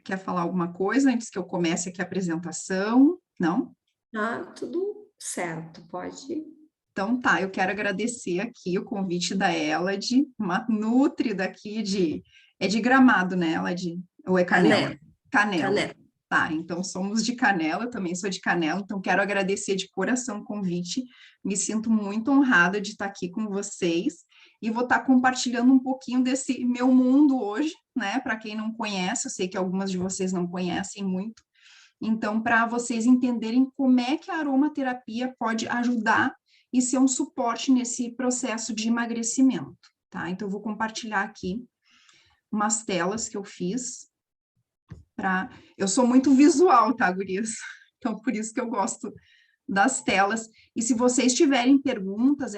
quer falar alguma coisa antes que eu comece aqui a apresentação? Não? Ah, tudo certo, pode. Então tá, eu quero agradecer aqui o convite da Elad, uma nutri daqui é de Gramado, né, Elad? Ou é Canela? Canela, Canela. canela. Tá, então somos de Canela, eu também sou de Canela, então quero agradecer de coração o convite, me sinto muito honrada de estar aqui com vocês e vou estar compartilhando um pouquinho desse meu mundo hoje, né, para quem não conhece, eu sei que algumas de vocês não conhecem muito, então para vocês entenderem como é que a aromaterapia pode ajudar e ser um suporte nesse processo de emagrecimento, tá? Então eu vou compartilhar aqui umas telas que eu fiz. Eu sou muito visual, tá, gurias? Então, por isso que eu gosto das telas. E se vocês tiverem perguntas,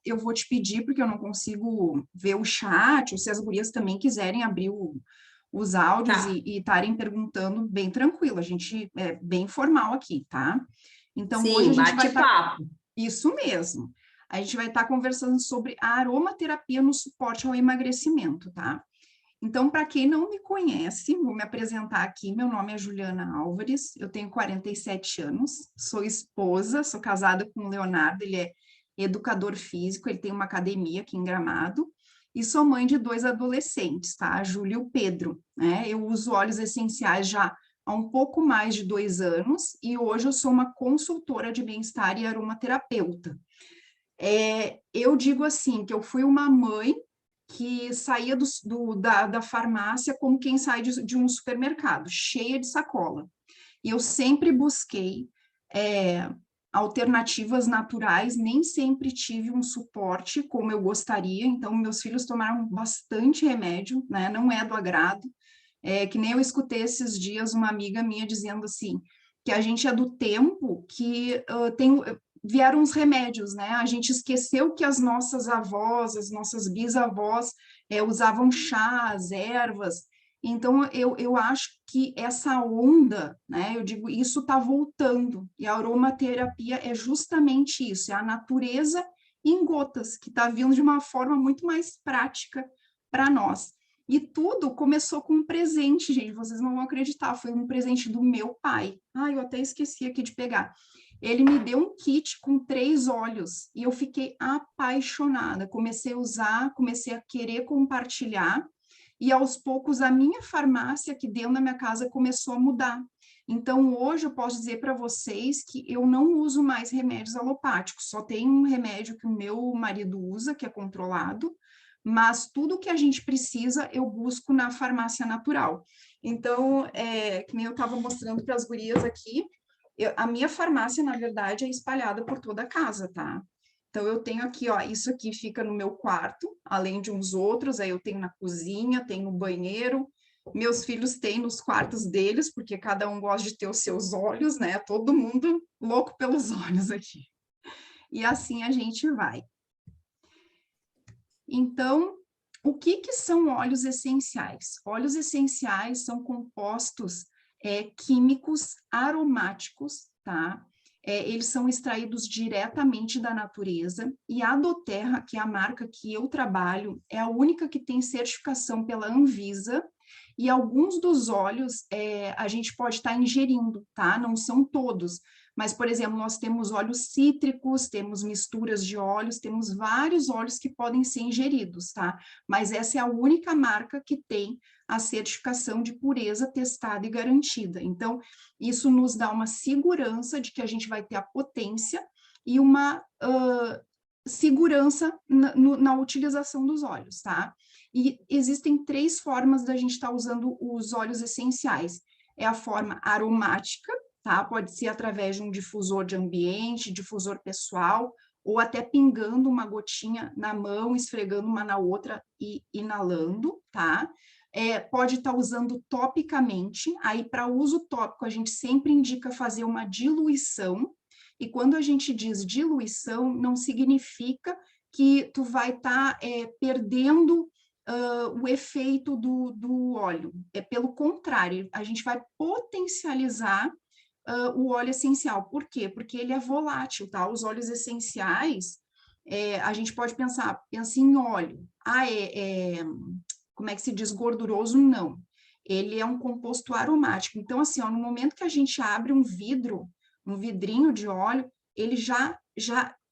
eu vou te pedir, porque eu não consigo ver o chat, ou se as gurias também quiserem abrir os áudios Tá. e estarem perguntando bem tranquilo. A gente é bem formal aqui, tá? Então, hoje a Sim, gente vai estar... bate-papo. Isso mesmo. A gente vai estar conversando sobre a aromaterapia no suporte ao emagrecimento, tá? Então, para quem não me conhece, vou me apresentar aqui. Meu nome é Juliana Álvares, eu tenho 47 anos, sou esposa, sou casada com o Leonardo, ele é educador físico, ele tem uma academia aqui em Gramado, e sou mãe de 2 adolescentes, tá? A Júlia e o Pedro, né? Eu uso óleos essenciais já há um pouco mais de 2 anos, e hoje eu sou uma consultora de bem-estar e aromaterapeuta. Eu digo assim, que eu fui uma mãe que saía da farmácia como quem sai de um supermercado, cheia de sacola. E eu sempre busquei alternativas naturais, nem sempre tive um suporte como eu gostaria, então meus filhos tomaram bastante remédio, né? Não é do agrado. Que nem eu escutei esses dias uma amiga minha dizendo assim, que a gente é do tempo que vieram os remédios, né? A gente esqueceu que as nossas avós, as nossas bisavós usavam chás, ervas. Então, eu acho que essa onda, né? Eu digo, isso está voltando. E a aromaterapia é justamente isso, é a natureza em gotas, que está vindo de uma forma muito mais prática para nós. E tudo começou com um presente, gente, vocês não vão acreditar, foi um presente do meu pai. Ah, eu até esqueci aqui de pegar. Ele me deu um kit com 3 óleos e eu fiquei apaixonada. Comecei a usar, comecei a querer compartilhar e aos poucos a minha farmácia aqui dentro da minha casa começou a mudar. Então hoje eu posso dizer para vocês que eu não uso mais remédios alopáticos, só tem um remédio que o meu marido usa, que é controlado, mas tudo que a gente precisa eu busco na farmácia natural. Então, que nem eu estava mostrando para as gurias aqui, a minha farmácia, na verdade, é espalhada por toda a casa, tá? Então, eu tenho aqui, ó, isso aqui fica no meu quarto, além de uns outros, aí eu tenho na cozinha, tenho no banheiro, meus filhos têm nos quartos deles, porque cada um gosta de ter os seus olhos, né? Todo mundo louco pelos olhos aqui. E assim a gente vai. Então, o que são óleos essenciais? Óleos essenciais são compostos químicos aromáticos, tá? Eles são extraídos diretamente da natureza e a doTERRA, que é a marca que eu trabalho, é a única que tem certificação pela Anvisa e alguns dos óleos a gente pode estar ingerindo, tá? Não são todos, mas, por exemplo, nós temos óleos cítricos, temos misturas de óleos, temos vários óleos que podem ser ingeridos, tá? Mas essa é a única marca que tem a certificação de pureza testada e garantida. Então, isso nos dá uma segurança de que a gente vai ter a potência e uma segurança na utilização dos óleos, tá? E existem 3 formas da gente estar usando os óleos essenciais. É a forma aromática, tá? Pode ser através de um difusor de ambiente, difusor pessoal, ou até pingando uma gotinha na mão, esfregando uma na outra e inalando, tá? Pode estar usando topicamente, aí para uso tópico a gente sempre indica fazer uma diluição, e quando a gente diz diluição, não significa que tu vai estar perdendo o efeito do óleo, pelo contrário, a gente vai potencializar o óleo essencial. Por quê? Porque ele é volátil, tá? Os óleos essenciais, a gente pode pensa em óleo. Como é que se diz gorduroso? Não. ele é um composto aromático. Então, assim, ó, no momento que a gente abre um vidro, um vidrinho de óleo, ele já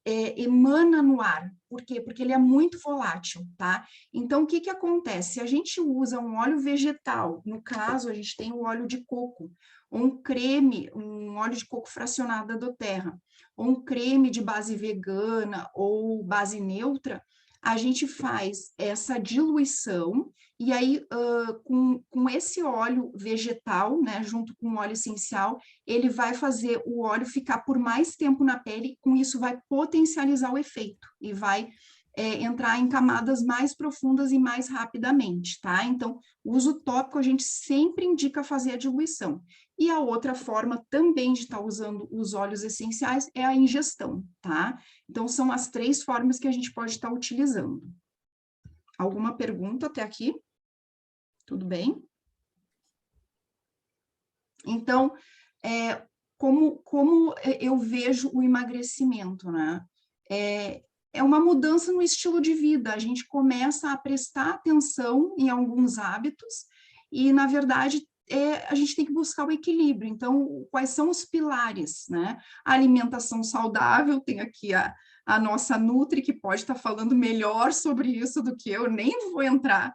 emana no ar. Por quê? Porque ele é muito volátil, tá? Então, o que que acontece? Se a gente usa um óleo vegetal, no caso, a gente tem o óleo de coco, ou um creme, um óleo de coco fracionado da Terra, ou um creme de base vegana ou base neutra, a gente faz essa diluição e aí, com esse óleo vegetal, né, junto com o óleo essencial, ele vai fazer o óleo ficar por mais tempo na pele, com isso vai potencializar o efeito e vai entrar em camadas mais profundas e mais rapidamente, tá? Então, o uso tópico a gente sempre indica fazer a diluição. E a outra forma também de estar usando os óleos essenciais é a ingestão, tá? Então, são as 3 formas que a gente pode estar utilizando. Alguma pergunta até aqui? Tudo bem? Então, como eu vejo o emagrecimento, né? É uma mudança no estilo de vida, a gente começa a prestar atenção em alguns hábitos e, na verdade, a gente tem que buscar o equilíbrio. Então, quais são os pilares, né? A alimentação saudável, tem aqui a nossa Nutri, que pode estar falando melhor sobre isso do que eu, nem vou entrar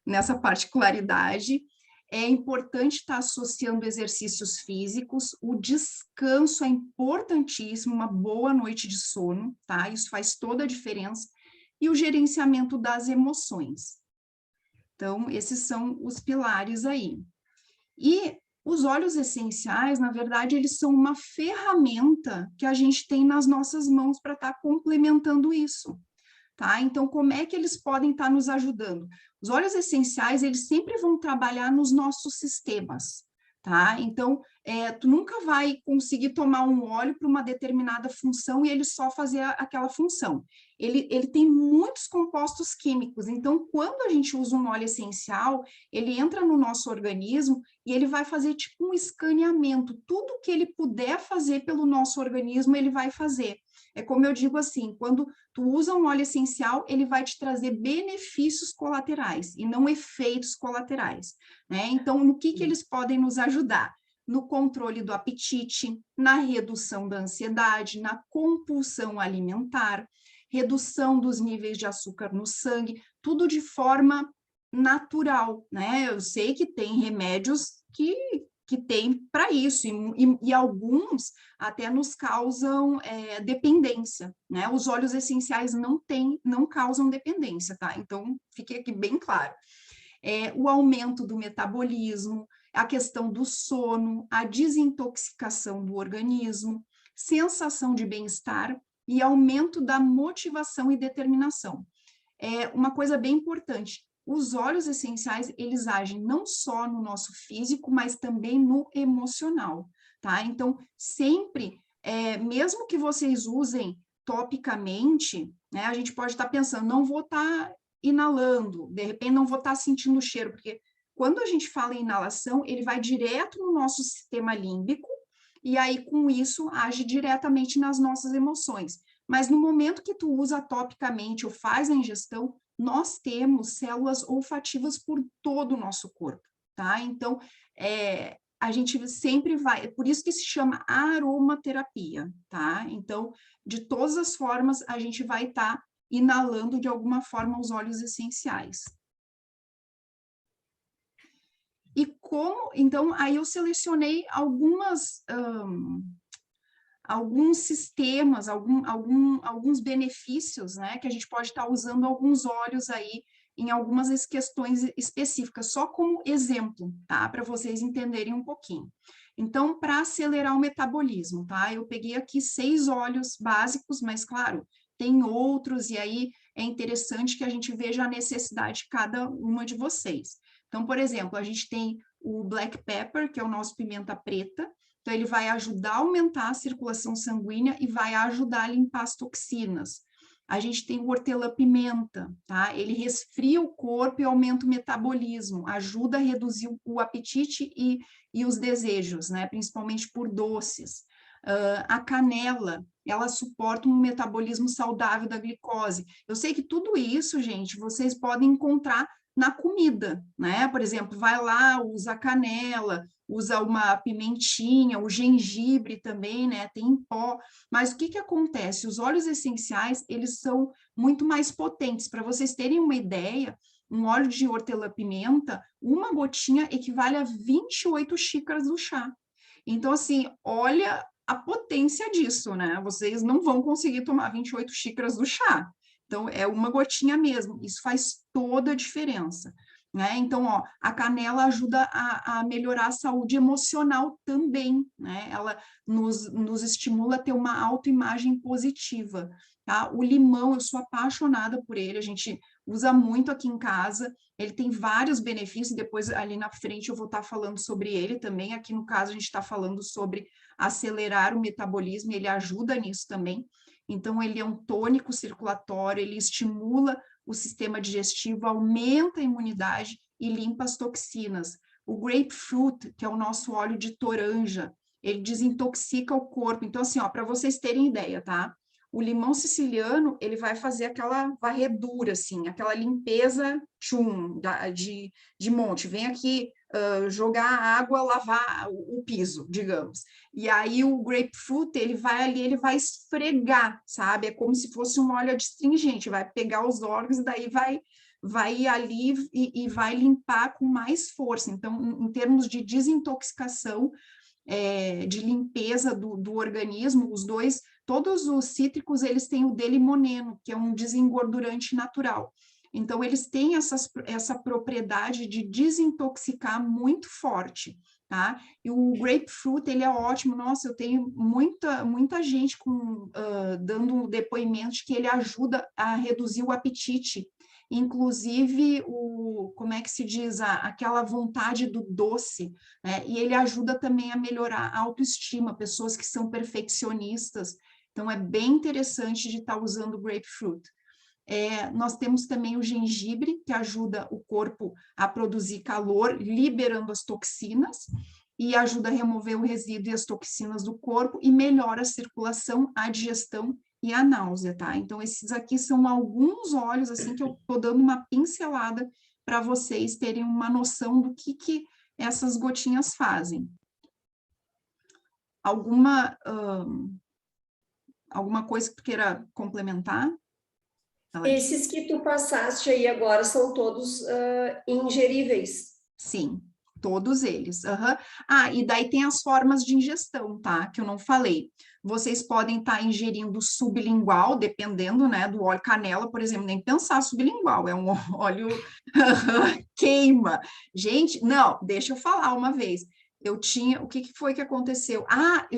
nessa particularidade. É importante estar associando exercícios físicos, o descanso é importantíssimo, uma boa noite de sono, tá? Isso faz toda a diferença. E o gerenciamento das emoções. Então, esses são os pilares aí. E os óleos essenciais, na verdade, eles são uma ferramenta que a gente tem nas nossas mãos para estar complementando isso. Tá? Então, como é que eles podem estar nos ajudando? Os óleos essenciais, eles sempre vão trabalhar nos nossos sistemas, tá? Então, tu nunca vai conseguir tomar um óleo para uma determinada função e ele só fazer aquela função. Ele tem muitos compostos químicos, então, quando a gente usa um óleo essencial, ele entra no nosso organismo e ele vai fazer tipo um escaneamento, tudo que ele puder fazer pelo nosso organismo, ele vai fazer. É como eu digo assim, quando tu usa um óleo essencial, ele vai te trazer benefícios colaterais e não efeitos colaterais, né? Então, no que eles podem nos ajudar? No controle do apetite, na redução da ansiedade, na compulsão alimentar, redução dos níveis de açúcar no sangue, tudo de forma natural, né? Eu sei que tem remédios que tem para isso, e alguns até nos causam dependência, né? Os óleos essenciais não causam dependência, tá? Então, fique aqui bem claro. O aumento do metabolismo, a questão do sono, a desintoxicação do organismo, sensação de bem-estar e aumento da motivação e determinação. Uma coisa bem importante, os óleos essenciais, eles agem não só no nosso físico, mas também no emocional, tá? Então, sempre, mesmo que vocês usem topicamente, né, a gente pode estar pensando, não vou estar inalando, de repente não vou estar sentindo o cheiro, porque quando a gente fala em inalação, ele vai direto no nosso sistema límbico, e aí com isso age diretamente nas nossas emoções. Mas no momento que tu usa topicamente ou faz a ingestão, nós temos células olfativas por todo o nosso corpo, tá? Então, a gente sempre vai, é por isso que se chama aromaterapia, tá? Então, de todas as formas, a gente vai estar inalando de alguma forma os óleos essenciais. E como, então, aí eu selecionei alguns sistemas, alguns benefícios, né, que a gente pode estar usando alguns óleos aí em algumas questões específicas, só como exemplo, tá, para vocês entenderem um pouquinho. Então, para acelerar o metabolismo, tá, eu peguei aqui 6 óleos básicos, mas claro, tem outros, e aí é interessante que a gente veja a necessidade de cada uma de vocês. Então, por exemplo, a gente tem o black pepper, que é o nosso pimenta preta. Então, ele vai ajudar a aumentar a circulação sanguínea e vai ajudar a limpar as toxinas. A gente tem o hortelã-pimenta, tá? Ele resfria o corpo e aumenta o metabolismo, ajuda a reduzir o apetite e os desejos, né? Principalmente por doces. A canela, ela suporta um metabolismo saudável da glicose. Eu sei que tudo isso, gente, vocês podem encontrar na comida, né? Por exemplo, vai lá, usa canela, usa uma pimentinha, o gengibre também, né? Tem em pó. Mas o que que acontece? Os óleos essenciais, eles são muito mais potentes. Para vocês terem uma ideia, um óleo de hortelã-pimenta, uma gotinha equivale a 28 xícaras do chá. Então, assim, olha a potência disso, né? Vocês não vão conseguir tomar 28 xícaras do chá. Então, é uma gotinha mesmo. Isso faz toda a diferença, né? Então, ó, a canela ajuda a melhorar a saúde emocional também, né? Ela nos estimula a ter uma autoimagem positiva, tá? O limão, eu sou apaixonada por ele, a gente usa muito aqui em casa, ele tem vários benefícios, depois ali na frente eu vou estar falando sobre ele também, aqui no caso a gente está falando sobre acelerar o metabolismo, ele ajuda nisso também. Então, ele é um tônico circulatório, ele estimula o sistema digestivo, aumenta a imunidade e limpa as toxinas. O grapefruit, que é o nosso óleo de toranja, ele desintoxica o corpo. Então, assim, ó, para vocês terem ideia, tá? O limão siciliano, ele vai fazer aquela varredura, assim, aquela limpeza, de monte. Vem aqui jogar água, lavar o piso, digamos. E aí o grapefruit, ele vai ali, ele vai esfregar, sabe? É como se fosse um óleo adstringente, vai pegar os órgãos e daí vai ir ali e vai limpar com mais força. Então, em termos de desintoxicação, de limpeza do organismo, todos os cítricos, eles têm o D-limoneno, que é um desengordurante natural. Então, eles têm essa propriedade de desintoxicar muito forte, tá? E o grapefruit, ele é ótimo. Nossa, eu tenho muita gente dando depoimento de que ele ajuda a reduzir o apetite, inclusive como é que se diz, aquela vontade do doce, né? E ele ajuda também a melhorar a autoestima, pessoas que são perfeccionistas. Então, é bem interessante de estar usando o grapefruit. Nós temos também o gengibre, que ajuda o corpo a produzir calor, liberando as toxinas, e ajuda a remover o resíduo e as toxinas do corpo, e melhora a circulação, a digestão e a náusea, tá? Então, esses aqui são alguns óleos, assim, que eu tô dando uma pincelada para vocês terem uma noção do que essas gotinhas fazem. Alguma coisa que tu queira complementar? Esses que tu passaste aí agora são todos ingeríveis. Sim, todos eles. Uhum. Ah, e daí tem as formas de ingestão, tá? Que eu não falei. Vocês podem estar ingerindo sublingual, dependendo, né, do óleo canela, por exemplo, nem pensar sublingual, é um óleo queima. Gente, não, deixa eu falar uma vez. O que foi que aconteceu? Ah,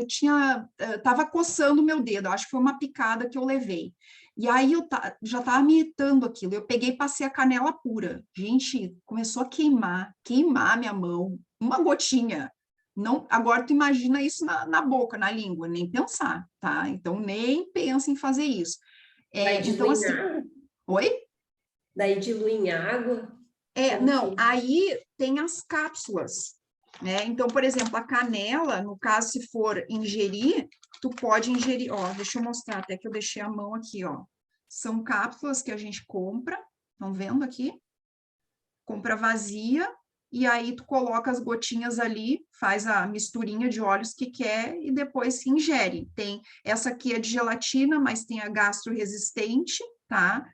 tava coçando o meu dedo, acho que foi uma picada que eu levei. E aí já estava me irritando aquilo. Eu peguei e passei a canela pura. Gente, começou a queimar minha mão, uma gotinha. Não, agora tu imagina isso na boca, na língua, nem pensar, tá? Então nem pensa em fazer isso. Daí Então, dilui em assim, água? oi? Daí dilui em água? Não, aí tem as cápsulas, né? Então, por exemplo, a canela, no caso, se for ingerir, tu pode ingerir, ó, deixa eu mostrar, até que eu deixei a mão aqui, ó. São cápsulas que a gente compra, estão vendo aqui? Compra vazia, e aí tu coloca as gotinhas ali, faz a misturinha de óleos que quer e depois se ingere. Essa aqui é de gelatina, mas tem a gastro-resistente, tá?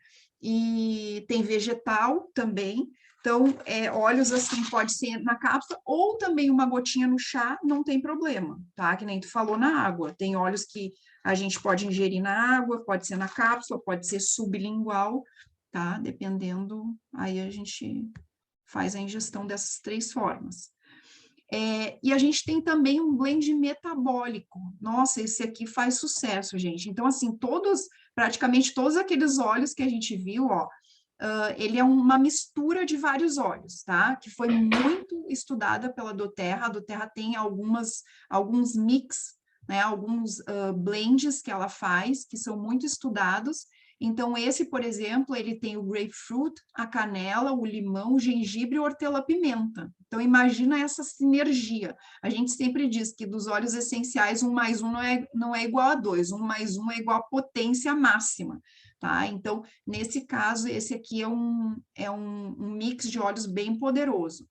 E tem vegetal também. Então, óleos assim pode ser na cápsula ou também uma gotinha no chá, não tem problema, tá? Que nem tu falou na água. Tem óleos que a gente pode ingerir na água, pode ser na cápsula, pode ser sublingual, tá? Dependendo, aí a gente faz a ingestão dessas 3 formas. E a gente tem também um blend metabólico. Nossa, esse aqui faz sucesso, gente. Então, assim, praticamente todos aqueles óleos que a gente viu, ó, ele é uma mistura de vários óleos, tá? Que foi muito estudada pela doTERRA. A doTERRA tem alguns mix, né? Alguns blends que ela faz, que são muito estudados. Então, esse, por exemplo, ele tem o grapefruit, a canela, o limão, o gengibre e o hortelã-pimenta. Então, imagina essa sinergia. A gente sempre diz que dos óleos essenciais, 1 mais 1 não é igual a 2, 1 mais 1 é igual a potência máxima. tá? Então, nesse caso, esse aqui é um mix de óleos bem poderoso.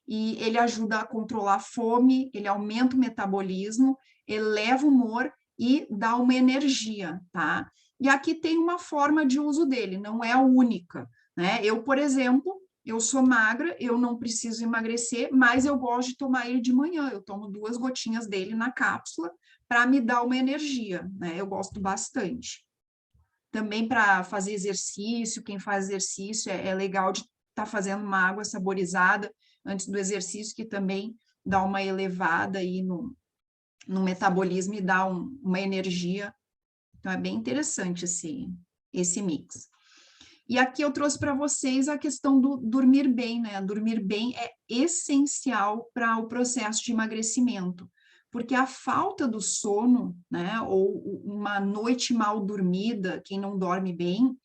E ele ajuda a controlar a fome, ele aumenta o metabolismo, eleva o humor e dá uma energia, tá? E aqui tem uma forma de uso dele, não é a única, né? Eu, por exemplo, eu sou magra, eu não preciso emagrecer, mas eu gosto de tomar ele de manhã. Eu tomo 2 gotinhas dele na cápsula para me dar uma energia, né? Eu gosto bastante. Também para fazer exercício, quem faz exercício é legal de estar fazendo uma água saborizada antes do exercício, que também dá uma elevada aí no metabolismo e dá uma energia. Então, é bem interessante esse mix. E aqui eu trouxe para vocês a questão do dormir bem, né? Dormir bem é essencial para o processo de emagrecimento, porque a falta do sono, né, ou uma noite mal dormida, quem não dorme bem,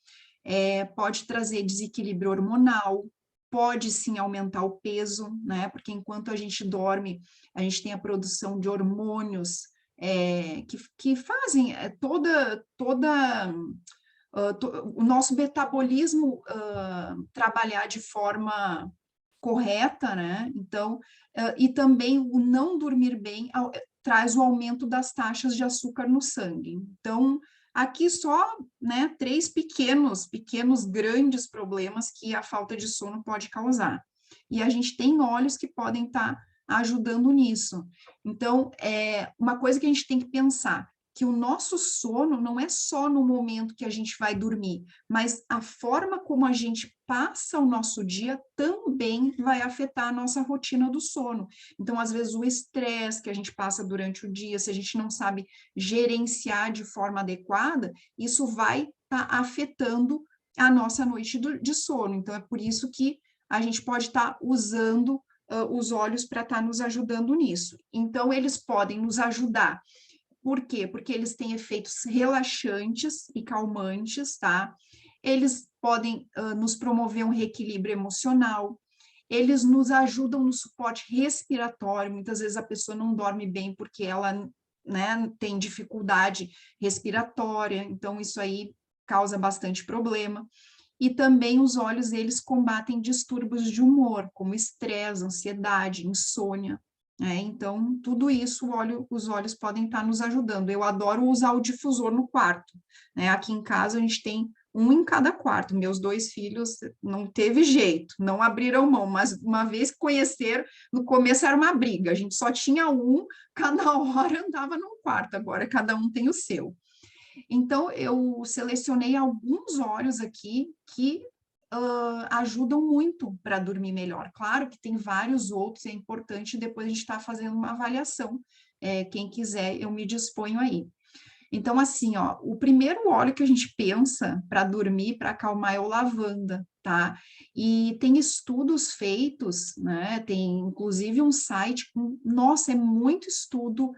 pode trazer desequilíbrio hormonal, pode sim aumentar o peso, né? Porque enquanto a gente dorme, a gente tem a produção de hormônios que fazem o nosso metabolismo trabalhar de forma correta, né? Então, e também o não dormir bem traz o aumento das taxas de açúcar no sangue. Então, aqui só, né, 3 pequenos, grandes problemas que a falta de sono pode causar. E a gente tem óleos que podem estar ajudando nisso. Então, uma coisa que a gente tem que pensar, que o nosso sono não é só no momento que a gente vai dormir, mas a forma como a gente passa o nosso dia também vai afetar a nossa rotina do sono. Então, às vezes, o estresse que a gente passa durante o dia, se a gente não sabe gerenciar de forma adequada, isso vai estar afetando a nossa noite de sono. Então, é por isso que a gente pode estar usando os óleos para estar nos ajudando nisso. Então, eles podem nos ajudar. Por quê? Porque eles têm efeitos relaxantes e calmantes, tá? Eles podem nos promover um reequilíbrio emocional, eles nos ajudam no suporte respiratório. Muitas vezes a pessoa não dorme bem porque ela, né, tem dificuldade respiratória, então isso aí causa bastante problema. E também os óleos, eles combatem distúrbios de humor, como estresse, ansiedade, insônia. Então, tudo isso os óleos podem estar nos ajudando. Eu adoro usar o difusor no quarto, né? Aqui em casa a gente tem um em cada quarto. Meus 2 filhos não teve jeito, não abriram mão, mas uma vez que conheceram, no começo era uma briga, a gente só tinha um, cada hora andava num quarto, agora cada um tem o seu. Então, eu selecionei alguns óleos aqui que ajudam muito para dormir melhor. Claro que tem vários outros, é importante depois a gente estar fazendo uma avaliação. Quem quiser, eu me disponho aí. Então, assim, ó, o primeiro óleo que a gente pensa para dormir, para acalmar, é o lavanda, tá? E tem estudos feitos, né? Tem inclusive um site nossa, é muito estudo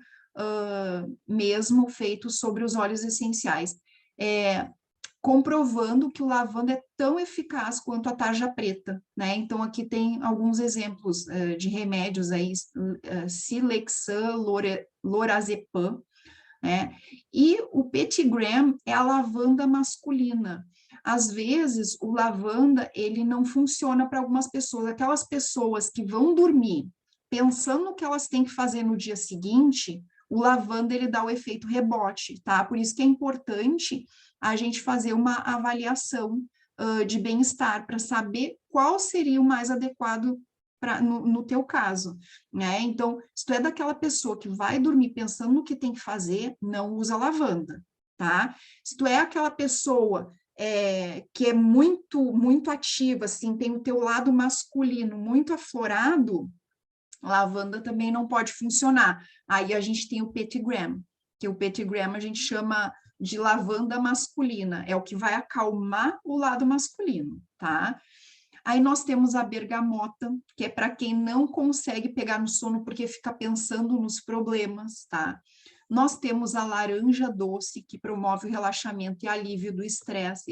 mesmo feito sobre os óleos essenciais. Comprovando que o lavanda é tão eficaz quanto a tarja preta, né? Então, aqui tem alguns exemplos de remédios aí, Silexan, Lorazepam, né? E o petigram é a lavanda masculina. Às vezes, o lavanda, ele não funciona para algumas pessoas. Aquelas pessoas que vão dormir pensando no que elas têm que fazer no dia seguinte, o lavanda, ele dá o efeito rebote, tá? Por isso que é importante a gente fazer uma avaliação de bem-estar, para saber qual seria o mais adequado no teu caso, né? Então, se tu é daquela pessoa que vai dormir pensando no que tem que fazer, não usa lavanda, tá? Se tu é aquela pessoa que é muito ativa, assim, tem o teu lado masculino muito aflorado, lavanda também não pode funcionar. Aí a gente tem o petigram, que o petigram a gente chama de lavanda masculina, é o que vai acalmar o lado masculino, tá? Aí nós temos a bergamota, que é para quem não consegue pegar no sono porque fica pensando nos problemas, tá? Nós temos a laranja doce, que promove o relaxamento e alívio do estresse.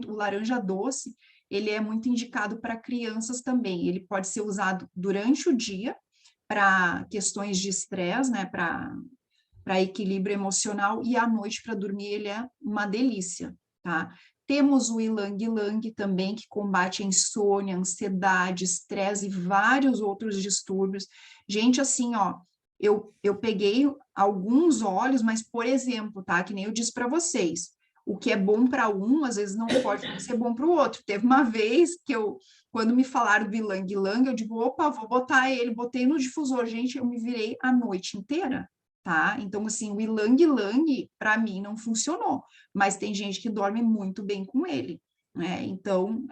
O laranja doce, ele é muito indicado para crianças também. Ele pode ser usado durante o dia para questões de estresse, né? Para equilíbrio emocional, e à noite para dormir ele é uma delícia, tá? Temos o ilang-ilang também, que combate a insônia, ansiedade, estresse e vários outros distúrbios. Gente, assim, ó, eu peguei alguns óleos, mas, por exemplo, tá? Que nem eu disse para vocês, o que é bom para um, às vezes não pode ser bom para o outro. Teve uma vez que quando me falaram do ilang-ilang, eu digo, opa, vou botar ele, botei no difusor. Gente, eu me virei a noite inteira, tá? Então, assim, o ilang-ilang, para mim, não funcionou, mas tem gente que dorme muito bem com ele, né? Então,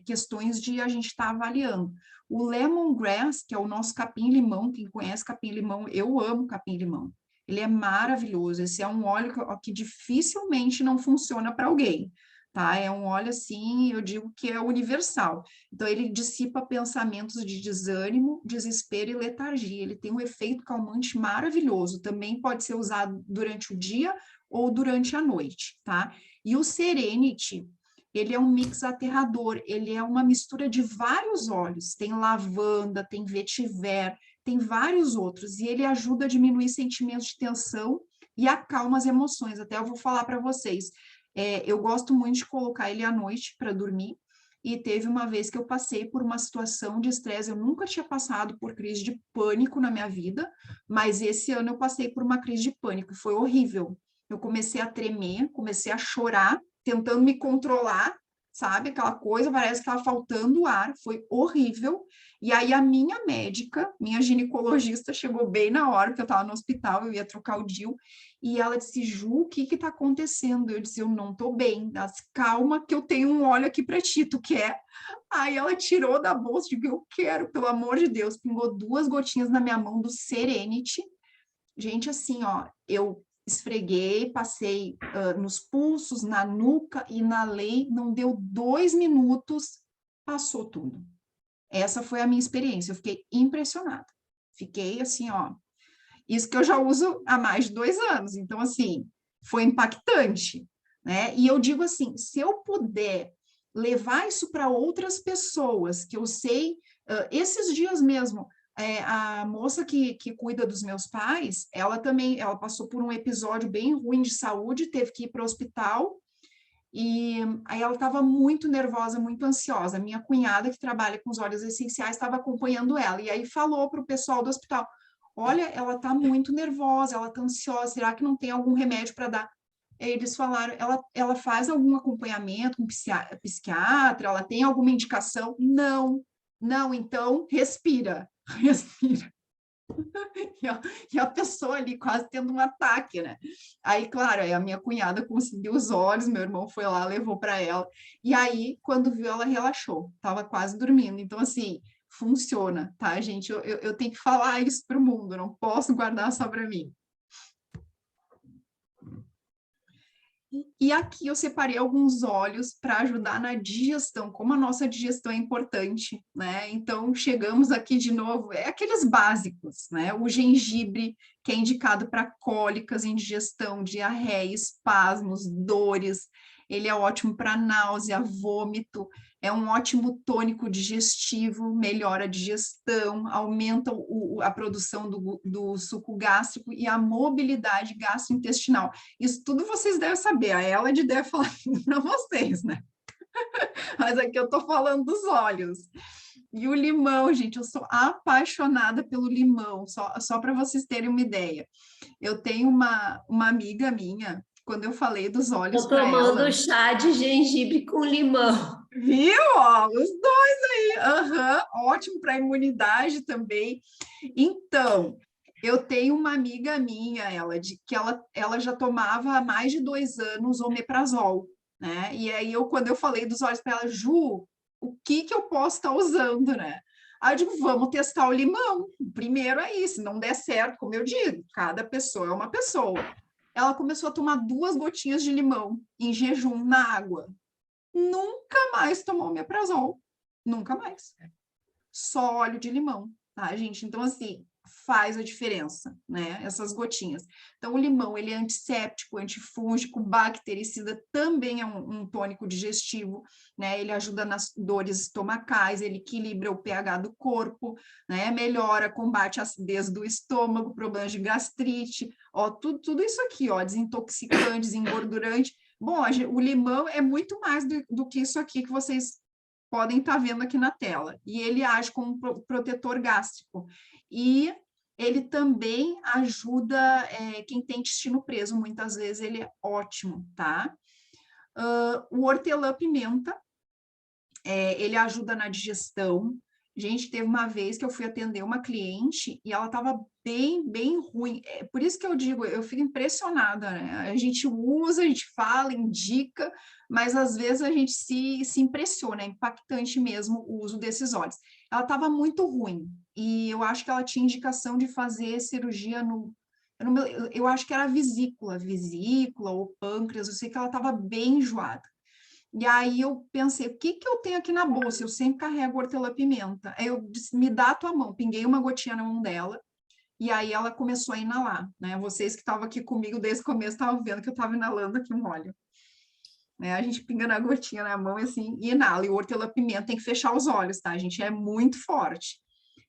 questões de a gente estar avaliando. O lemongrass, que é o nosso capim-limão, quem conhece capim-limão, eu amo capim-limão. Ele é maravilhoso. Esse é um óleo que dificilmente não funciona para alguém, tá? É um óleo, assim, eu digo que é universal. Então, ele dissipa pensamentos de desânimo, desespero e letargia. Ele tem um efeito calmante maravilhoso. Também pode ser usado durante o dia ou durante a noite, tá? E o Serenity, ele é um mix aterrador. Ele é uma mistura de vários óleos. Tem lavanda, tem vetiver, tem vários outros, e ele ajuda a diminuir sentimentos de tensão e acalma as emoções. Até eu vou falar para vocês, eu gosto muito de colocar ele à noite para dormir, e teve uma vez que eu passei por uma situação de estresse, eu nunca tinha passado por crise de pânico na minha vida, mas esse ano eu passei por uma crise de pânico, e foi horrível. Eu comecei a tremer, comecei a chorar, tentando me controlar, sabe? Aquela coisa, parece que estava faltando ar, foi horrível. E aí a minha médica, minha ginecologista, chegou bem na hora, que eu estava no hospital, eu ia trocar o DIU, e ela disse, Ju, o que está acontecendo? Eu disse, eu não estou bem. Ela disse, calma que eu tenho um óleo aqui para ti, tu quer? Aí ela tirou da bolsa, disse, eu quero, pelo amor de Deus, pingou 2 gotinhas na minha mão do Serenity. Gente, assim, ó, eu esfreguei, passei nos pulsos, na nuca e inalei, não deu 2 minutos, passou tudo. Essa foi a minha experiência, eu fiquei impressionada. Fiquei assim, ó. Isso que eu já uso há mais de 2 anos, então, assim, foi impactante, né? E eu digo assim: se eu puder levar isso para outras pessoas, que eu sei, esses dias mesmo, a moça que cuida dos meus pais, ela passou por um episódio bem ruim de saúde, teve que ir para o hospital. E aí ela estava muito nervosa, muito ansiosa. Minha cunhada, que trabalha com os óleos essenciais, estava acompanhando ela. E aí falou para o pessoal do hospital: olha, ela está muito nervosa, ela está ansiosa, será que não tem algum remédio para dar? Aí eles falaram: ela faz algum acompanhamento com psiquiatra, ela tem alguma indicação? Não, não, então respira, respira. E a pessoa ali quase tendo um ataque, né? Aí, claro, aí a minha cunhada conseguiu os olhos, meu irmão foi lá, levou para ela. E aí, quando viu, ela relaxou, estava quase dormindo. Então, assim, funciona, tá, gente? Eu tenho que falar isso para o mundo, não posso guardar só para mim. E aqui eu separei alguns óleos para ajudar na digestão, como a nossa digestão é importante, né? Então, chegamos aqui de novo, aqueles básicos, né? O gengibre, que é indicado para cólicas, indigestão, diarreia, espasmos, dores. Ele é ótimo para náusea, vômito, é um ótimo tônico digestivo, melhora a digestão, aumenta a produção do suco gástrico e a mobilidade gastrointestinal. Isso tudo vocês devem saber, a Elad deve falar para vocês, né? Mas aqui eu estou falando dos óleos. E o limão, gente, eu sou apaixonada pelo limão, só para vocês terem uma ideia. Eu tenho uma amiga minha, quando eu falei dos óleos Estou para ela... tomando chá de gengibre com limão. Viu? Ó, os dois aí, ótimo para a imunidade também. Então, eu tenho uma amiga minha, que ela já tomava há mais de 2 anos omeprazol, né? E aí, quando eu falei dos óleos para ela, Ju, o que eu posso estar usando, né? Aí eu digo, vamos testar o limão. Primeiro aí, se não der certo, como eu digo, cada pessoa é uma pessoa. Ela começou a tomar 2 gotinhas de limão em jejum na água. Nunca mais tomou omeprazol. Nunca mais. Só óleo de limão, tá, gente? Então, assim, faz a diferença, né? Essas gotinhas. Então, o limão, ele é antisséptico, antifúngico, bactericida, também é um tônico digestivo, né? Ele ajuda nas dores estomacais, ele equilibra o pH do corpo, né? Melhora, combate a acidez do estômago, problemas de gastrite, ó, tudo isso aqui, ó, desintoxicante, desengordurante, Bom, o limão é muito mais do que isso aqui que vocês podem estar vendo aqui na tela. E ele age como um protetor gástrico. E ele também ajuda quem tem intestino preso, muitas vezes ele é ótimo, tá? O hortelã-pimenta, ele ajuda na digestão. Gente, teve uma vez que eu fui atender uma cliente e ela estava bem ruim. É por isso que eu digo, eu fico impressionada, né? A gente usa, a gente fala, indica, mas às vezes a gente se impressiona, é impactante mesmo o uso desses óleos. Ela estava muito ruim e eu acho que ela tinha indicação de fazer cirurgia no... Eu acho que era vesícula ou pâncreas, eu sei que ela estava bem enjoada. E aí eu pensei, o que que eu tenho aqui na bolsa? Eu sempre carrego hortelã-pimenta. Aí eu disse, me dá a tua mão. Pinguei uma gotinha na mão dela, e aí ela começou a inalar, né? Vocês que estavam aqui comigo desde o começo estavam vendo que eu estava inalando aqui um óleo. Né? A gente pinga na gotinha na mão e assim, e inala. E o hortelã-pimenta tem que fechar os olhos, tá? A gente é muito forte.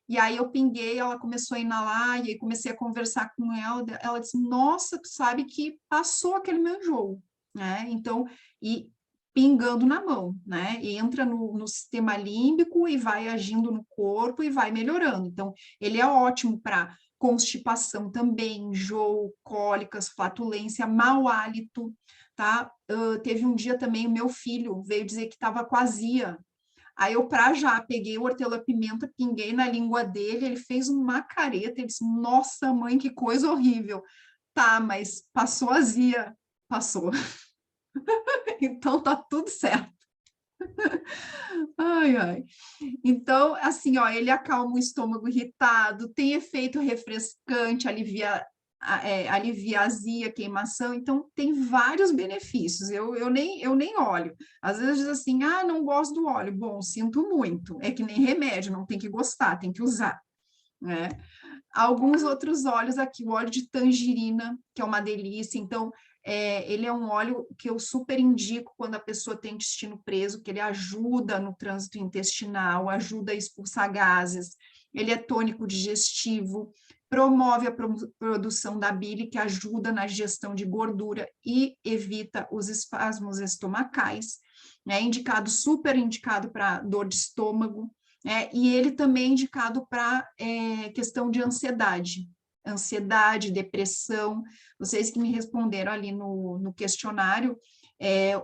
E aí eu pinguei, ela começou a inalar, e aí comecei a conversar com ela. Ela disse, nossa, tu sabe que passou aquele meu enjoo, né? Então, e pingando na mão, né? E entra no sistema límbico e vai agindo no corpo e vai melhorando. Então, ele é ótimo para constipação também, enjoo, cólicas, flatulência, mau hálito, tá? Teve um dia também, o meu filho veio dizer que estava com azia. Aí eu, pra já, peguei o hortelã-pimenta, pinguei na língua dele, ele fez uma careta, ele disse, nossa, mãe, que coisa horrível. Tá, mas passou azia, passou. Então tá tudo certo. Ai, ai. Então, assim, ó, ele acalma o estômago irritado, tem efeito refrescante, alivia a azia, queimação, então tem vários benefícios. Eu nem olho. Às vezes diz assim, ah, não gosto do óleo. Bom, sinto muito. É que nem remédio, não tem que gostar, tem que usar, né? Alguns outros óleos aqui, o óleo de tangerina, que é uma delícia. Então, ele é um óleo que eu super indico quando a pessoa tem intestino preso, que ele ajuda no trânsito intestinal, ajuda a expulsar gases, ele é tônico digestivo, promove a produção da bile, que ajuda na digestão de gordura e evita os espasmos estomacais, né? Super indicado para dor de estômago, e ele também é indicado para questão de ansiedade, depressão. Vocês que me responderam ali no questionário,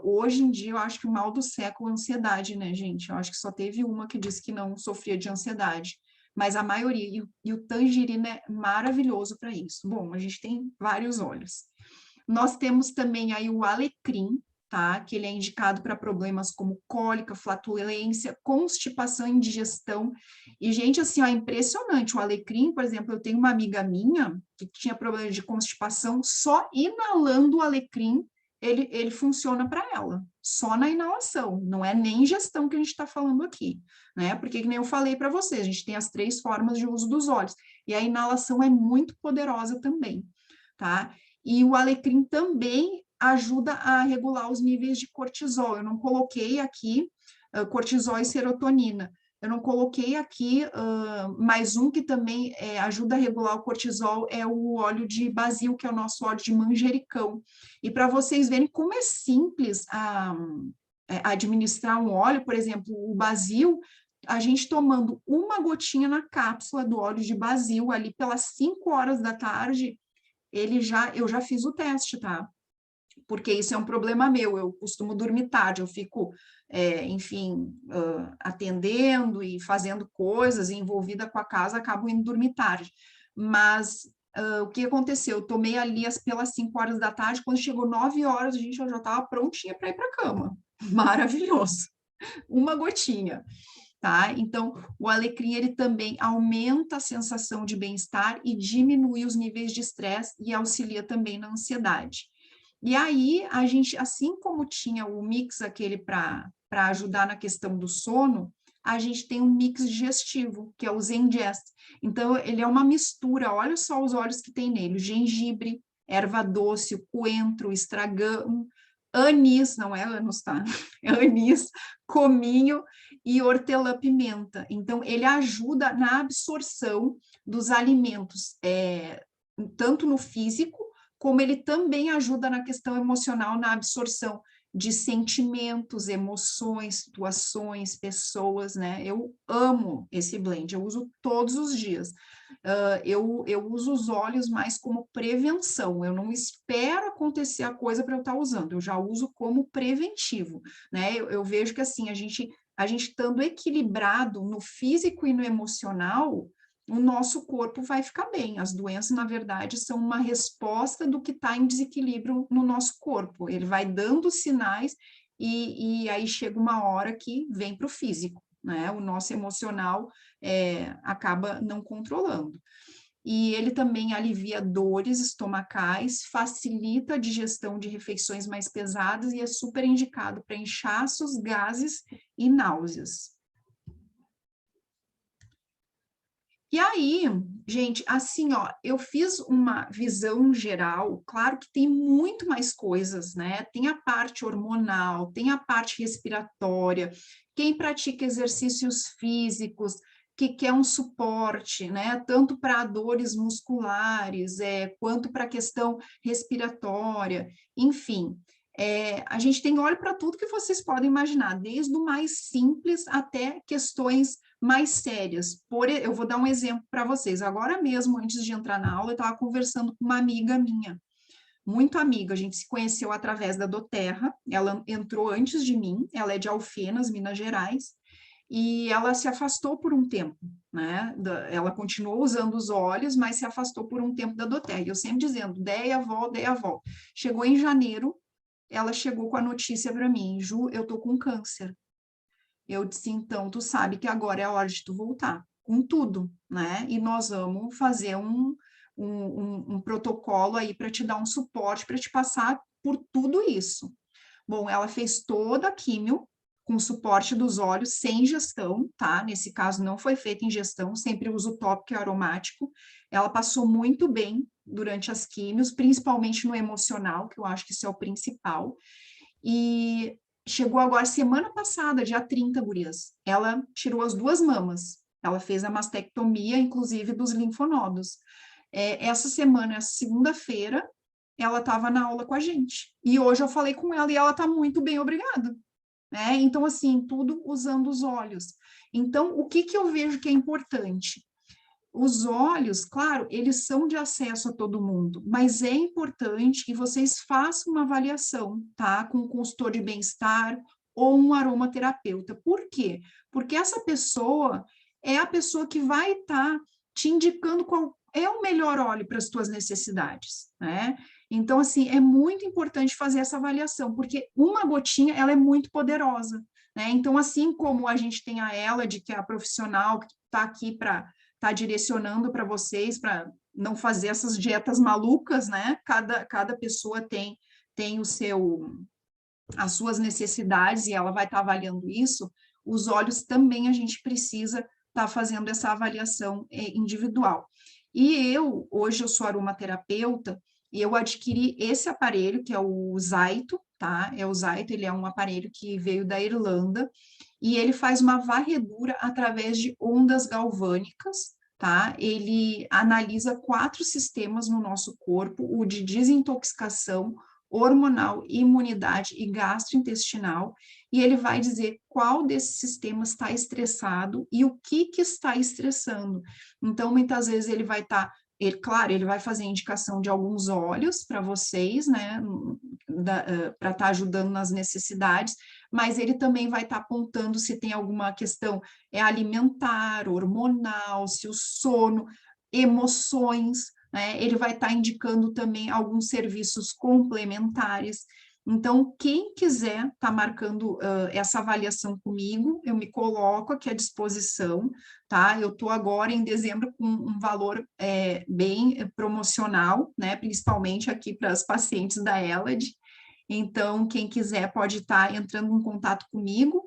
hoje em dia eu acho que o mal do século é ansiedade, né, gente? Eu acho que só teve uma que disse que não sofria de ansiedade, mas a maioria, e o tangerina é maravilhoso para isso. Bom, a gente tem vários óleos. Nós temos também aí o alecrim, tá? Que ele é indicado para problemas como cólica, flatulência, constipação e indigestão. E, gente, assim, ó, impressionante. O alecrim, por exemplo, eu tenho uma amiga minha que tinha problema de constipação, só inalando o alecrim, ele funciona para ela, só na inalação, não é nem ingestão que a gente está falando aqui, né? Porque, que nem eu falei para vocês, a gente tem as 3 formas de uso dos óleos, e a inalação é muito poderosa também, tá? E o alecrim também ajuda a regular os níveis de cortisol. Eu não coloquei aqui cortisol e serotonina. Eu não coloquei aqui mais um que também ajuda a regular o cortisol, é o óleo de basil, que é o nosso óleo de manjericão. E para vocês verem como é simples administrar um óleo, por exemplo, o basil, a gente tomando uma gotinha na cápsula do óleo de basil ali pelas 5 horas da tarde, eu já fiz o teste, tá? Porque isso é um problema meu, eu costumo dormir tarde, eu fico, enfim, atendendo e fazendo coisas, e envolvida com a casa, acabo indo dormir tarde. Mas o que aconteceu? Eu tomei ali pelas 5 horas da tarde, quando chegou 9 horas, gente, eu já estava prontinha para ir para a cama. Maravilhoso. Uma gotinha. Tá? Então, o alecrim, ele também aumenta a sensação de bem-estar e diminui os níveis de estresse e auxilia também na ansiedade. E aí, a gente, assim como tinha o mix aquele para ajudar na questão do sono, a gente tem um mix digestivo, que é o Zengest. Então, ele é uma mistura, olha só os óleos que tem nele, o gengibre, erva doce, o coentro, o estragão, anis, não é anos, tá? É anis, cominho e hortelã-pimenta. Então, ele ajuda na absorção dos alimentos, tanto no físico como ele também ajuda na questão emocional, na absorção de sentimentos, emoções, situações, pessoas, né? Eu amo esse blend, eu uso todos os dias. Eu uso os óleos mais como prevenção, eu não espero acontecer a coisa para eu estar usando, eu já uso como preventivo, né? Eu vejo que assim, a gente estando equilibrado no físico e no emocional, o nosso corpo vai ficar bem. As doenças, na verdade, são uma resposta do que está em desequilíbrio no nosso corpo. Ele vai dando sinais e aí chega uma hora que vem para o físico, né? O nosso emocional acaba não controlando. E ele também alivia dores estomacais, facilita a digestão de refeições mais pesadas e é super indicado para inchaços, gases e náuseas. E aí, gente, assim, ó, eu fiz uma visão geral, claro que tem muito mais coisas, né? Tem a parte hormonal, tem a parte respiratória, quem pratica exercícios físicos, que quer um suporte, né? Tanto para dores musculares, quanto para a questão respiratória, enfim. A gente tem olho para tudo que vocês podem imaginar, desde o mais simples até questões mais sérias. Eu vou dar um exemplo para vocês. Agora mesmo, antes de entrar na aula, eu estava conversando com uma amiga minha, muito amiga, a gente se conheceu através da Doterra, ela entrou antes de mim, ela é de Alfenas, Minas Gerais, e ela se afastou por um tempo, né? Ela continuou usando os óleos, mas se afastou por um tempo da Doterra. E eu sempre dizendo, Deia, avó, Deia, avó. Chegou em janeiro, ela chegou com a notícia para mim, Ju, eu tô com câncer. Eu disse, então, tu sabe que agora é a hora de tu voltar, com tudo, né? E nós vamos fazer um protocolo aí para te dar um suporte, para te passar por tudo isso. Bom, ela fez toda a químio com suporte dos óleos, sem ingestão, tá? Nesse caso não foi feita ingestão, sempre uso tópico e aromático. Ela passou muito bem durante as químios, principalmente no emocional, que eu acho que isso é o principal. E chegou agora, semana passada, dia 30, gurias, ela tirou as 2 mamas. Ela fez a mastectomia, inclusive, dos linfonodos. Essa semana, essa segunda-feira, ela estava na aula com a gente. E hoje eu falei com ela e ela está muito bem, obrigada. Então, assim, tudo usando os óleos. Então, o que que eu vejo que é importante? Os olhos, claro, eles são de acesso a todo mundo, mas é importante que vocês façam uma avaliação, tá? Com um consultor de bem-estar ou um aromaterapeuta. Por quê? Porque essa pessoa é a pessoa que vai estar te indicando qual é o melhor óleo para as tuas necessidades, né? Então, assim, é muito importante fazer essa avaliação, porque uma gotinha, ela é muito poderosa, né? Então, assim como a gente tem a Elad, que é a profissional que está aqui para tá direcionando para vocês para não fazer essas dietas malucas, né? Cada pessoa tem as suas necessidades e ela vai estar avaliando isso. Os olhos também a gente precisa estar fazendo essa avaliação individual. E hoje eu sou aromaterapeuta e eu adquiri esse aparelho, que é o Zaito, tá? O Zaito, ele é um aparelho que veio da Irlanda, e ele faz uma varredura através de ondas galvânicas, tá? Ele analisa 4 sistemas no nosso corpo, o de desintoxicação, hormonal, imunidade e gastrointestinal, e ele vai dizer qual desses sistemas está estressado e o que está estressando. Então, muitas vezes ele vai estar claro, ele vai fazer indicação de alguns óleos para vocês, né, para estar ajudando nas necessidades, mas ele também vai estar apontando se tem alguma questão alimentar, hormonal, se o sono, emoções, né, ele vai estar indicando também alguns serviços complementares. Então, quem quiser estar marcando essa avaliação comigo, eu me coloco aqui à disposição, tá? Eu estou agora em dezembro com um valor bem promocional, né? Principalmente aqui para as pacientes da Elad. Então, quem quiser pode estar entrando em contato comigo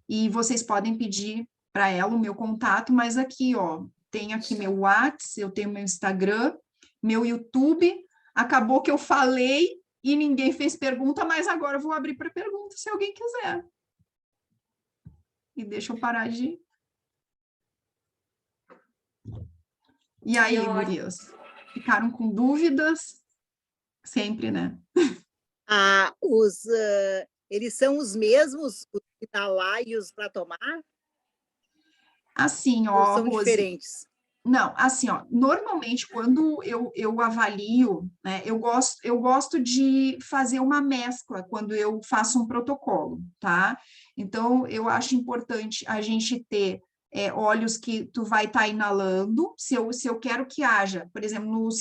e vocês podem pedir para ela o meu contato, mas aqui, ó, tem aqui meu WhatsApp, eu tenho meu Instagram, meu YouTube. Acabou que eu falei e ninguém fez pergunta, mas agora eu vou abrir para pergunta se alguém quiser. E deixa eu parar de... E aí, gurias? Ficaram com dúvidas? sempre, né? Eles são os mesmos, os que tá lá e os para tomar? Assim, Ou ó, são Rose, diferentes? não, assim, ó, normalmente quando eu avalio, né, eu gosto de fazer uma mescla quando eu faço um protocolo, tá? Então, eu acho importante a gente ter óleos que tu vai estar inalando, se eu quero que haja, por exemplo,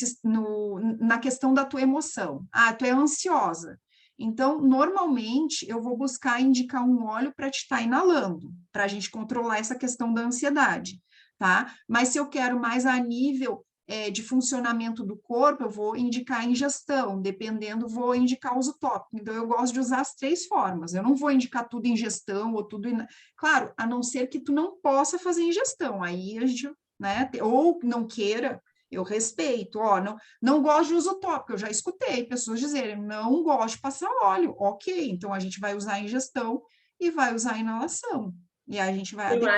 na questão da tua emoção. Ah, tu é ansiosa. Então, normalmente, eu vou buscar indicar um óleo para te estar inalando, para a gente controlar essa questão da ansiedade, tá? Mas se eu quero mais a nível de funcionamento do corpo, eu vou indicar ingestão, dependendo, vou indicar uso tópico. Então, eu gosto de usar as três formas. Eu não vou indicar tudo ingestão ou tudo... Claro, a não ser que tu não possa fazer ingestão. Aí a gente, né? Ou não queira, eu respeito. Ó, não gosto de uso tópico. Eu já escutei pessoas dizerem, não gosto de passar óleo. Ok, então a gente vai usar a ingestão e vai usar a inalação. E aí a gente vai adequando.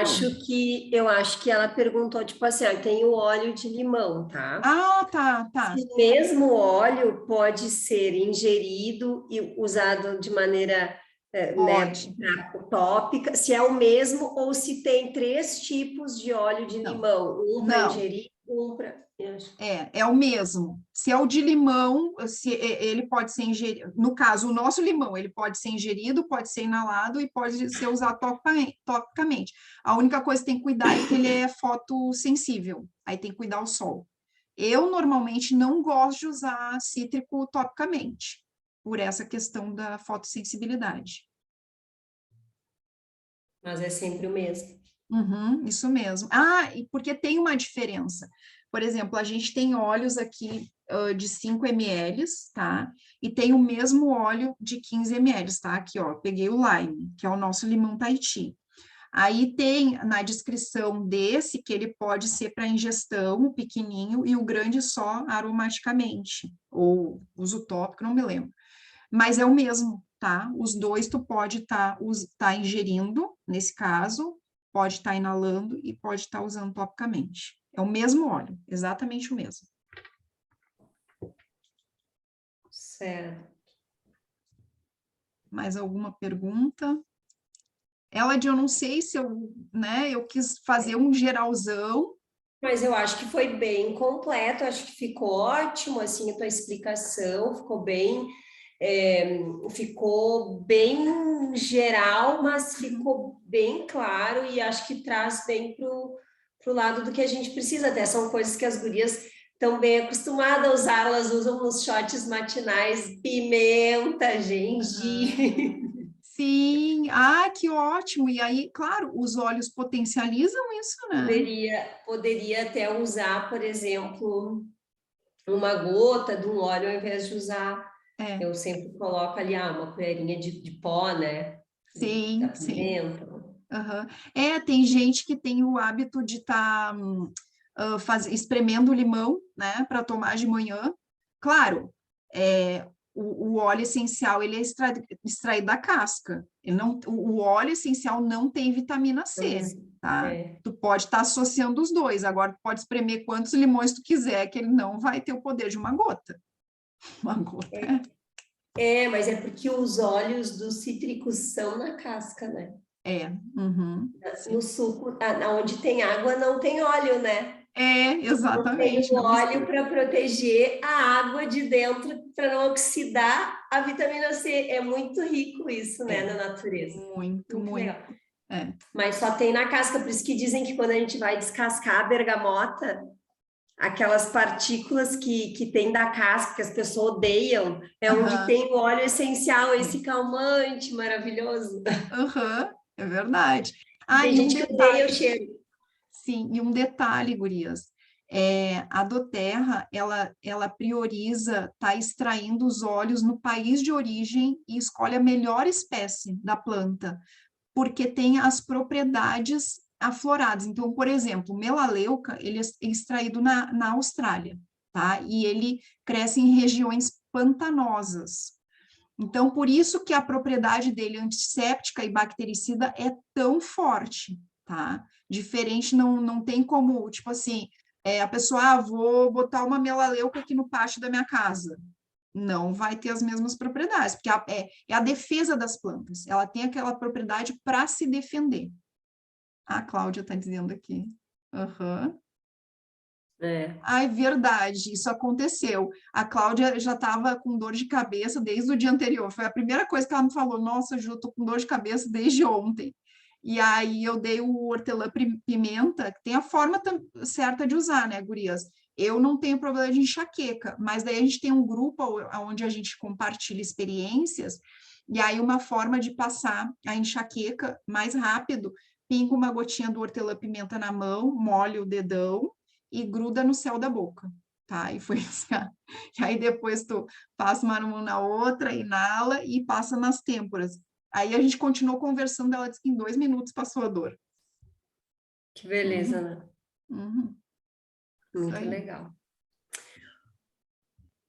Eu acho que ela perguntou, tipo assim, ó, tem o óleo de limão, tá? Ah, tá, tá. Se o mesmo óleo pode ser ingerido e usado de maneira, né, Pode. tópica, se é o mesmo ou se tem três tipos de óleo de Não, limão, um para não. ingerir, um para... É o mesmo. Se é o de limão, ele pode ser ingerido. No caso, o nosso limão, ele pode ser ingerido, pode ser inalado e pode ser usado topicamente. A única coisa que tem que cuidar é que ele é fotossensível. Aí tem que cuidar o sol. Eu normalmente não gosto de usar cítrico topicamente, por essa questão da fotossensibilidade. Mas é sempre o mesmo. Uhum, isso mesmo. Ah, e porque tem uma diferença. Por exemplo, a gente tem óleos aqui de 5 ml, tá? E tem o mesmo óleo de 15 ml, tá? Aqui, ó, peguei o Lime, que é o nosso limão Tahiti. Aí tem na descrição desse que ele pode ser para ingestão, o pequenininho, e o grande só aromaticamente, ou uso tópico, não me lembro. Mas é o mesmo, tá? Os dois tu pode tá ingerindo, nesse caso, pode estar inalando e pode estar usando topicamente. É o mesmo óleo, exatamente o mesmo. Certo. Mais alguma pergunta? Ela, eu não sei se eu quis fazer um geralzão. Mas eu acho que foi bem completo, acho que ficou ótimo, assim, a tua explicação, ficou bem geral, mas ficou bem claro e acho que traz bem pro lado do que a gente precisa, até são coisas que as gurias estão bem acostumadas a usar, elas usam nos shots matinais, pimenta, gengibre... Sim, que ótimo. E aí, claro, os óleos potencializam isso, né? Poderia até usar, por exemplo, uma gota de um óleo ao invés de usar. É, Eu sempre coloco ali uma colherinha de pó, né? Da sim, sim. pimenta. Aham. Tem gente que tem o hábito de estar espremendo o limão, né, para tomar de manhã. Claro, o óleo essencial ele é extraído da casca. Ele não, o óleo essencial não tem vitamina C, tá? É. Tu pode estar associando os dois. Agora, tu pode espremer quantos limões tu quiser, que ele não vai ter o poder de uma gota. Uma gota. Mas é porque os óleos dos cítricos são na casca, né? Uhum, No sim. suco, onde tem água, não tem óleo, né? Não tem Exatamente, o não óleo mistura. para proteger a água de dentro, para não oxidar a vitamina C. É muito rico isso, né, É, na natureza. muito, Muito muito. legal. É. Mas só tem na casca, por isso que dizem que quando a gente vai descascar a bergamota, aquelas partículas que tem da casca, que as pessoas odeiam, é onde Aham, tem o óleo essencial, esse é. calmante maravilhoso. Aham, é verdade. Tem E um gente que odeia o detalhe, cheiro. sim, e um detalhe, gurias, a doTERRA, ela prioriza estar extraindo os óleos no país de origem e escolhe a melhor espécie da planta, porque tem as propriedades afloradas. Então, por exemplo, o melaleuca, ele é extraído na Austrália, tá? E ele cresce em regiões pantanosas. Então, por isso que a propriedade dele antisséptica e bactericida é tão forte, tá? Diferente, não tem como, tipo assim, a pessoa, vou botar uma melaleuca aqui no pátio da minha casa. não vai ter as mesmas propriedades, porque é a defesa das plantas, ela tem aquela propriedade para se defender. A Cláudia está dizendo aqui. Aham. Ai, verdade, isso aconteceu. A Cláudia já estava com dor de cabeça desde o dia anterior. Foi a primeira coisa que ela me falou: nossa, Ju, estou com dor de cabeça desde ontem. E aí eu dei o hortelã-pimenta, que tem a forma certa de usar, né, gurias? Eu não tenho problema de enxaqueca, mas daí a gente tem um grupo onde a gente compartilha experiências, e aí uma forma de passar a enxaqueca mais rápido, pinga uma gotinha do hortelã-pimenta na mão, molha o dedão, e gruda no céu da boca, tá? E foi assim, e aí depois tu passa uma mão na outra, inala e passa nas têmporas. Aí a gente continuou conversando, ela disse que em 2 minutos passou a dor. Que beleza, né? Muito aí. legal.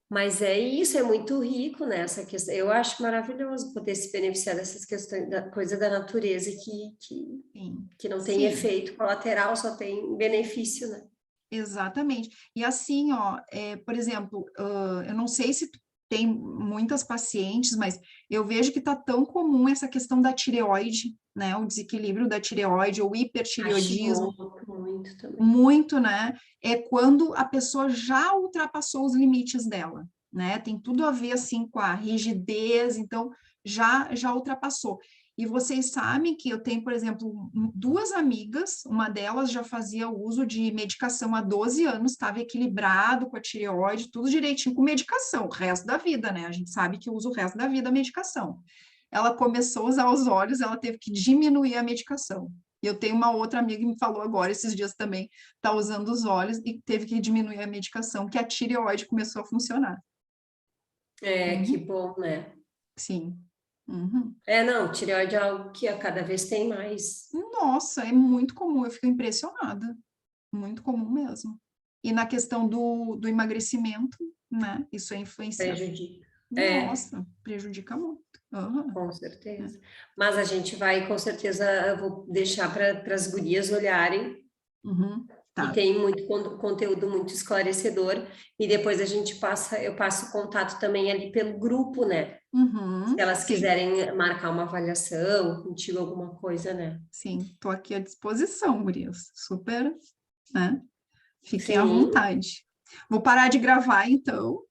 Mas é isso, é muito rico, né, essa questão. Eu acho maravilhoso poder se beneficiar dessas questões, da coisa da natureza que não tem efeito colateral, só tem benefício, né? Exatamente. E assim, ó, por exemplo, eu não sei se tu tem muitas pacientes, mas eu vejo que está tão comum essa questão da tireoide, né? O desequilíbrio da tireoide ou hipertireoidismo. Acho muito também. Muito, né? É quando a pessoa já ultrapassou os limites dela, né? Tem tudo a ver, assim, com a rigidez, então já ultrapassou. E vocês sabem que eu tenho, por exemplo, 2 amigas, uma delas já fazia uso de medicação há 12 anos, estava equilibrado com a tireoide, tudo direitinho com medicação, o resto da vida, né? A gente sabe que usa o resto da vida a medicação. Ela começou a usar os óleos, ela teve que diminuir a medicação. E eu tenho uma outra amiga que me falou agora, esses dias também, está usando os óleos e teve que diminuir a medicação, que a tireoide começou a funcionar. Que bom, né? Sim. Não, tireoide é algo que a cada vez tem mais. Nossa, é muito comum, eu fico impressionada. Muito comum mesmo. E na questão do emagrecimento, né? Isso é influenciado. Prejudica. Nossa, prejudica muito. Com certeza. Mas a gente vai, com certeza, eu vou deixar para as gurias olharem. Tá. E tem muito conteúdo muito esclarecedor. E depois eu passo o contato também ali pelo grupo, né? Se elas quiserem marcar uma avaliação contigo, alguma coisa, né? Sim, estou aqui à disposição, gurias. Super, né? Fiquem à vontade. Vou parar de gravar, então,